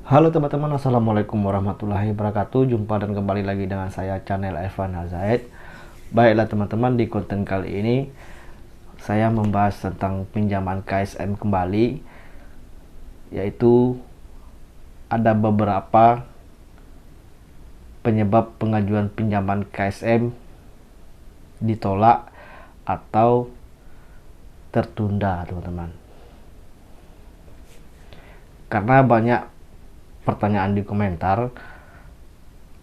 Halo teman-teman, assalamualaikum warahmatullahi wabarakatuh. Jumpa dan kembali lagi dengan saya, channel Evan Azaid. Baiklah teman-teman, di konten kali ini saya membahas tentang pinjaman KSM kembali, yaitu ada beberapa penyebab pengajuan pinjaman KSM ditolak atau tertunda, teman-teman. Karena banyak pertanyaan di komentar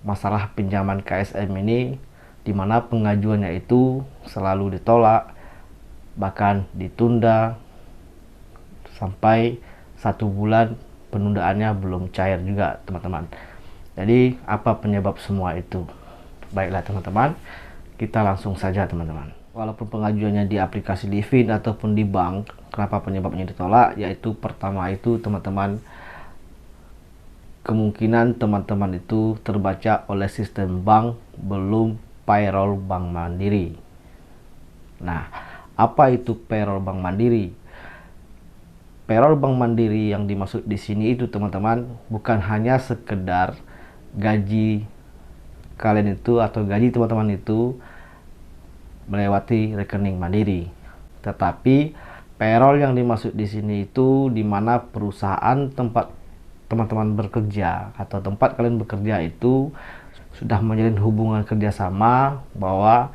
masalah pinjaman KSM ini, dimana pengajuannya itu selalu ditolak, bahkan ditunda sampai 1 bulan, penundaannya belum cair juga, teman-teman. Jadi apa penyebab semua itu? Baiklah teman-teman, kita langsung saja teman-teman. Walaupun pengajuannya di aplikasi Livin ataupun di bank, kenapa penyebabnya ditolak? Yaitu pertama itu teman-teman, kemungkinan teman-teman itu terbaca oleh sistem bank belum payroll Bank Mandiri. Nah, apa itu payroll Bank Mandiri? Payroll Bank Mandiri yang dimaksud di sini itu teman-teman bukan hanya sekedar gaji kalian itu atau gaji teman-teman itu melewati rekening Mandiri, tetapi payroll yang dimaksud di sini itu dimana perusahaan tempat teman-teman bekerja atau tempat kalian bekerja itu sudah menjalin hubungan kerjasama, bahwa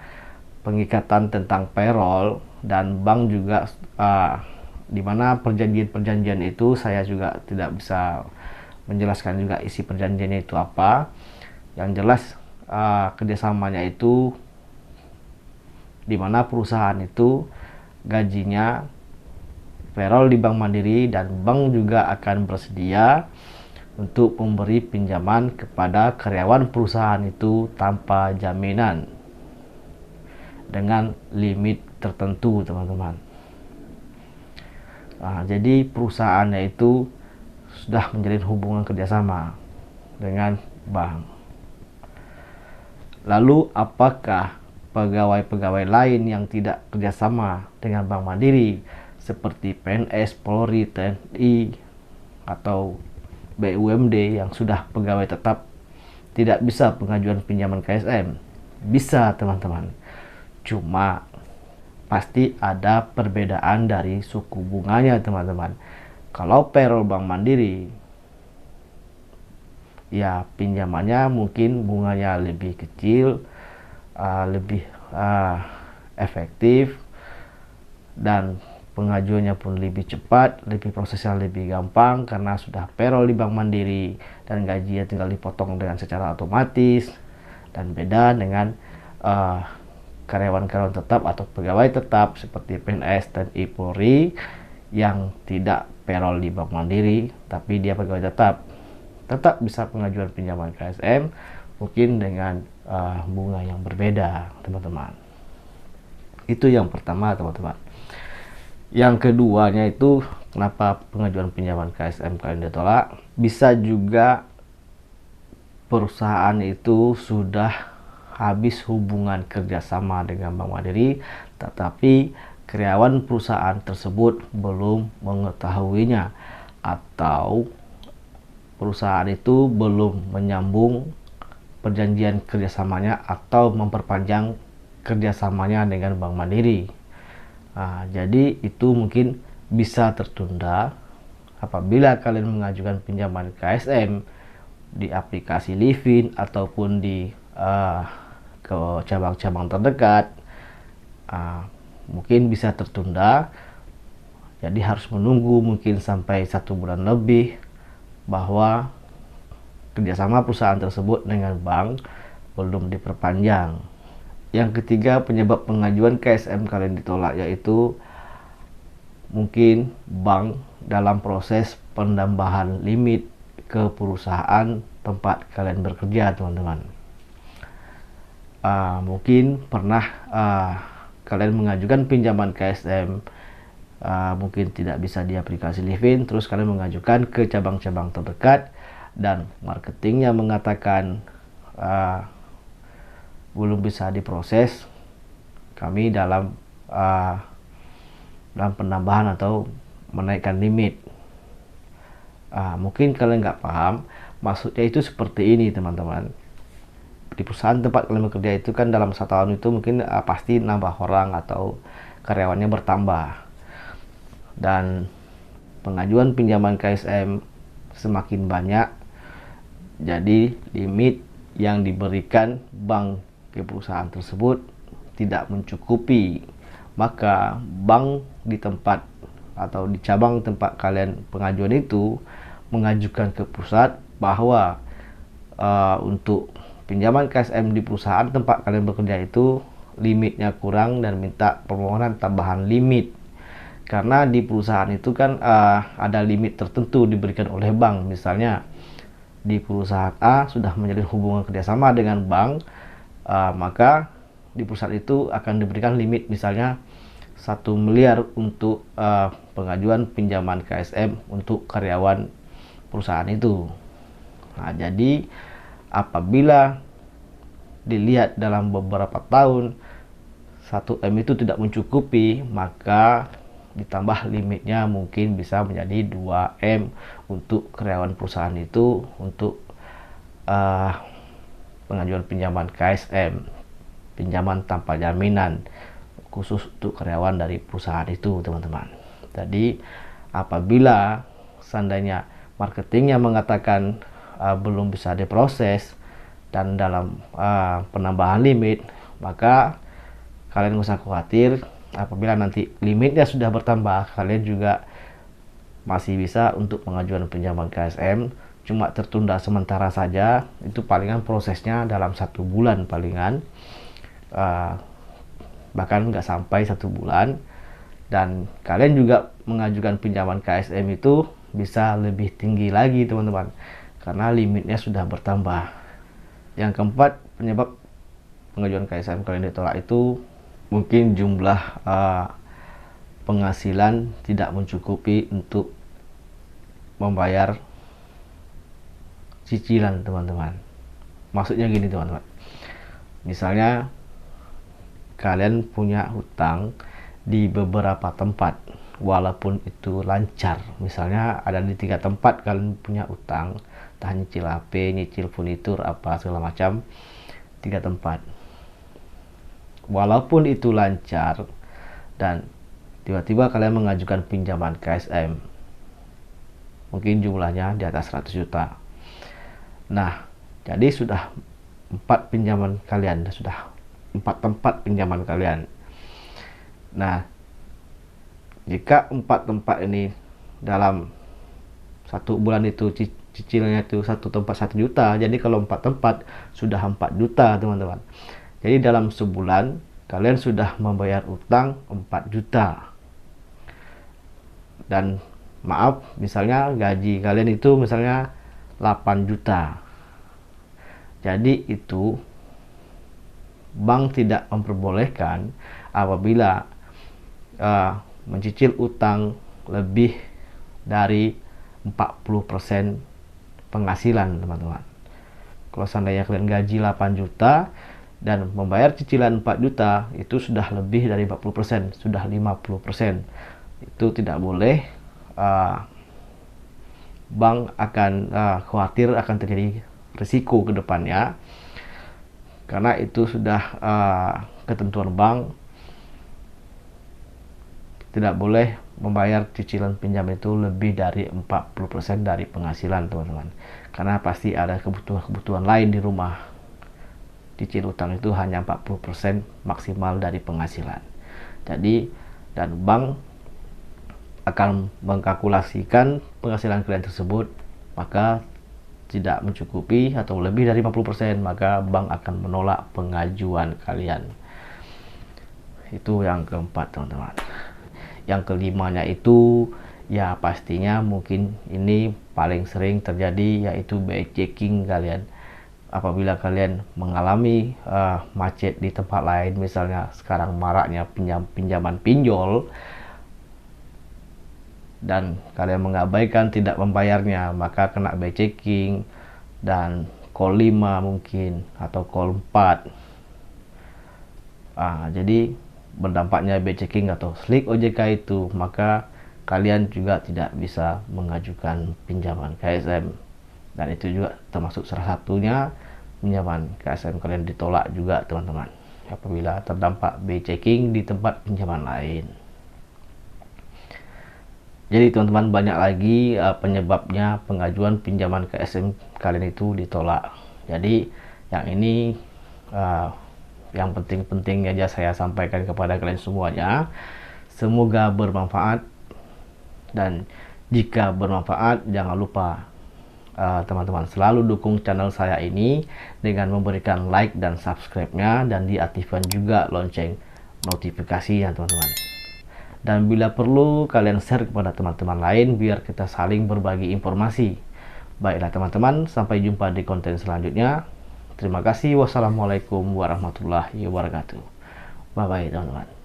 pengikatan tentang payroll dan bank juga, di mana perjanjian itu saya juga tidak bisa menjelaskan juga isi perjanjiannya itu apa. Yang jelas kerjasamanya itu di mana perusahaan itu gajinya payroll di Bank Mandiri, dan bank juga akan bersedia untuk memberi pinjaman kepada karyawan perusahaan itu tanpa jaminan dengan limit tertentu, teman-teman. Nah, jadi perusahaannya itu sudah menjalin hubungan kerjasama dengan bank. Lalu apakah pegawai-pegawai lain yang tidak kerjasama dengan Bank Mandiri seperti PNS, Polri, TNI, atau BUMD yang sudah pegawai tetap tidak bisa pengajuan pinjaman KSM? Bisa teman-teman, cuma pasti ada perbedaan dari suku bunganya, teman-teman. Kalau payroll Bank Mandiri, ya pinjamannya mungkin bunganya lebih kecil, lebih efektif, dan pengajuannya pun lebih cepat, lebih prosesnya lebih gampang karena sudah payroll di Bank Mandiri dan gajinya tinggal dipotong dengan secara otomatis. Dan beda dengan karyawan-karyawan tetap atau pegawai tetap seperti PNS, TNI, Polri yang tidak payroll di Bank Mandiri tapi dia pegawai tetap bisa pengajuan pinjaman KSM, mungkin dengan bunga yang berbeda, teman-teman. Itu yang pertama, teman-teman. Yang keduanya itu, kenapa pengajuan pinjaman KSM kalian ditolak? Bisa juga perusahaan itu sudah habis hubungan kerjasama dengan Bank Mandiri, tetapi karyawan perusahaan tersebut belum mengetahuinya, atau perusahaan itu belum menyambung perjanjian kerjasamanya atau memperpanjang kerjasamanya dengan Bank Mandiri. Nah, jadi itu mungkin bisa tertunda apabila kalian mengajukan pinjaman KSM di aplikasi Livin ataupun di ke cabang-cabang terdekat. Mungkin bisa tertunda, jadi harus menunggu mungkin sampai 1 bulan lebih, bahwa kerjasama perusahaan tersebut dengan bank belum diperpanjang. Yang ketiga penyebab pengajuan KSM kalian ditolak, yaitu mungkin bank dalam proses penambahan limit ke perusahaan tempat kalian bekerja, teman-teman. Mungkin pernah kalian mengajukan pinjaman KSM, mungkin tidak bisa di aplikasi Livin, terus kalian mengajukan ke cabang-cabang terdekat dan marketingnya mengatakan belum bisa diproses, kami dalam penambahan atau menaikkan limit. Mungkin kalian nggak paham, maksudnya itu seperti ini teman-teman. Di perusahaan tempat kalian bekerja itu kan dalam 1 tahun itu mungkin pasti nambah orang atau karyawannya bertambah, dan pengajuan pinjaman KSM semakin banyak, jadi limit yang diberikan bank ke perusahaan tersebut tidak mencukupi. Maka bank di tempat atau di cabang tempat kalian pengajuan itu mengajukan ke pusat bahwa untuk pinjaman KSM di perusahaan tempat kalian bekerja itu limitnya kurang dan minta permohonan tambahan limit. Karena di perusahaan itu kan ada limit tertentu diberikan oleh bank. Misalnya di perusahaan A sudah menjalin hubungan kerjasama dengan bank, maka di perusahaan itu akan diberikan limit misalnya 1 miliar untuk pengajuan pinjaman KSM untuk karyawan perusahaan itu. Nah, jadi apabila dilihat dalam beberapa tahun 1 M itu tidak mencukupi, maka ditambah limitnya mungkin bisa menjadi 2 M untuk karyawan perusahaan itu untuk pengajuan pinjaman KSM, pinjaman tanpa jaminan, khusus untuk karyawan dari perusahaan itu teman-teman. Jadi apabila seandainya marketingnya mengatakan belum bisa diproses dan dalam penambahan limit, maka kalian nggak usah khawatir. Apabila nanti limitnya sudah bertambah, kalian juga masih bisa untuk pengajuan pinjaman KSM, cuma tertunda sementara saja. Itu palingan prosesnya dalam 1 bulan palingan, bahkan nggak sampai 1 bulan. Dan kalian juga mengajukan pinjaman KSM itu bisa lebih tinggi lagi teman-teman, karena limitnya sudah bertambah. Yang keempat, penyebab pengajuan KSM kalian ditolak itu mungkin jumlah penghasilan tidak mencukupi untuk membayar cicilan teman-teman. Maksudnya gini teman-teman, misalnya kalian punya hutang di beberapa tempat, walaupun itu lancar. Misalnya ada di 3 tempat kalian punya utang, entah nyicil HP, nyicil furnitur, apa segala macam, 3 tempat. Walaupun itu lancar dan tiba-tiba kalian mengajukan pinjaman KSM, mungkin jumlahnya di atas 100 juta. Nah, jadi sudah 4 pinjaman kalian, sudah 4 tempat pinjaman kalian. Nah, jika 4 tempat ini dalam 1 bulan itu cicilnya itu 1 tempat 1 juta, jadi kalau 4 tempat sudah 4 juta teman-teman. Jadi dalam sebulan kalian sudah membayar utang 4 juta. Dan maaf, misalnya gaji kalian itu misalnya 8 juta. Jadi itu bank tidak memperbolehkan apabila mencicil utang lebih dari 40% penghasilan teman-teman. Kalau seandainya kalian gaji 8 juta dan membayar cicilan 4 juta, itu sudah lebih dari 40%, sudah 50%. Itu tidak boleh. Bank akan khawatir akan terjadi risiko ke depannya, karena itu sudah ketentuan bank. Tidak boleh membayar cicilan pinjam itu lebih dari 40% dari penghasilan teman-teman, karena pasti ada kebutuhan lain di rumah. Cicil utang itu hanya 40% maksimal dari penghasilan. Jadi, dan bank akan mengkalkulasikan penghasilan kalian tersebut, maka tidak mencukupi atau lebih dari 50%, maka bank akan menolak pengajuan kalian. Itu yang keempat teman-teman. Yang kelimanya itu ya pastinya mungkin ini paling sering terjadi, yaitu back checking kalian. Apabila kalian mengalami macet di tempat lain, misalnya sekarang maraknya pinjaman pinjol, dan kalian mengabaikan tidak membayarnya, maka kena back checking dan call 5 mungkin atau call 4. Jadi berdampaknya back checking atau slick OJK itu, maka kalian juga tidak bisa mengajukan pinjaman KSM, dan itu juga termasuk salah satunya pinjaman KSM kalian ditolak juga teman-teman apabila terdampak BI checking di tempat pinjaman lain. Jadi teman-teman, banyak lagi penyebabnya pengajuan pinjaman KSM kalian itu ditolak. Jadi yang ini yang penting-penting aja saya sampaikan kepada kalian semuanya. Semoga bermanfaat, dan jika bermanfaat jangan lupa teman-teman selalu dukung channel saya ini dengan memberikan like dan subscribe-nya, dan diaktifkan juga lonceng notifikasinya teman-teman. Dan bila perlu kalian share kepada teman-teman lain biar kita saling berbagi informasi. Baiklah teman-teman, sampai jumpa di konten selanjutnya. Terima kasih. Wassalamualaikum warahmatullahi wabarakatuh. Bye bye teman-teman.